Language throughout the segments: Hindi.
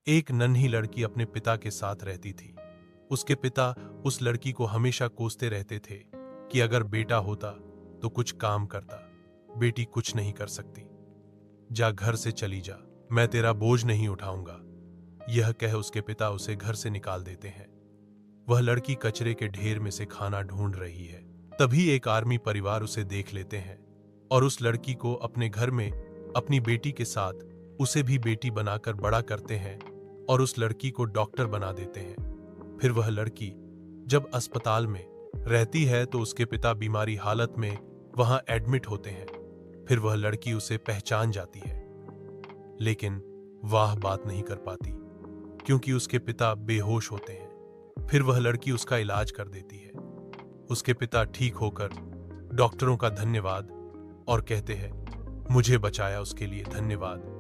एक नन्ही लड़की अपने पिता के साथ रहती थी। उसके पिता उस लड़की को हमेशा कोसते रहते थे कि अगर बेटा होता तो कुछ काम करता, बेटी कुछ नहीं कर सकती, जा घर से चली जा, मैं तेरा बोझ नहीं उठाऊंगा। यह कह उसके पिता उसे घर से निकाल देते हैं। वह लड़की कचरे के ढेर में से खाना ढूंढ रही है। तभी एक आर्मी परिवार उसे देख लेते हैं और उस लड़की को अपने घर में अपनी बेटी के साथ उसे भी बेटी बनाकर बड़ा करते हैं और उस लड़की को डॉक्टर बना देते हैं। फिर वह लड़की जब अस्पताल में रहती है तो उसके पिता बीमारी हालत में वहां एडमिट होते हैं। फिर वह लड़की उसे पहचान जाती है, लेकिन वह बात नहीं कर पाती क्योंकि उसके पिता बेहोश होते हैं। फिर वह लड़की उसका इलाज कर देती है। उसके पिता ठीक होकर डॉक्टरों का धन्यवाद और कहते हैं, मुझे बचाया उसके लिए धन्यवाद।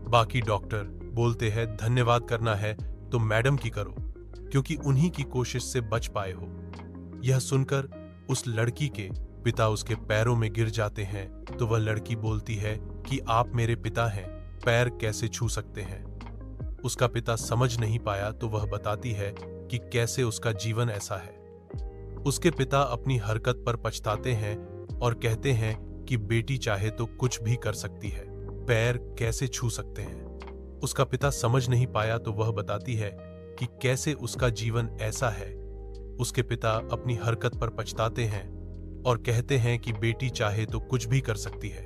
बाकी डॉक्टर बोलते हैं, धन्यवाद करना है तो मैडम की करो क्योंकि उन्हीं की कोशिश से बच पाए हो। यह सुनकर उस लड़की के पिता उसके पैरों में गिर जाते हैं तो वह लड़की बोलती है कि आप मेरे पिता हैं, पैर कैसे छू सकते हैं। उसका पिता समझ नहीं पाया तो वह बताती है कि कैसे उसका जीवन ऐसा है। उसके पिता अपनी हरकत पर पछताते हैं और कहते हैं कि बेटी चाहे तो कुछ भी कर सकती है, पैर कैसे छू सकते हैं। उसका पिता समझ नहीं पाया तो वह बताती है कि कैसे उसका जीवन ऐसा है। उसके पिता अपनी हरकत पर पछताते हैं और कहते हैं कि बेटी चाहे तो कुछ भी कर सकती है,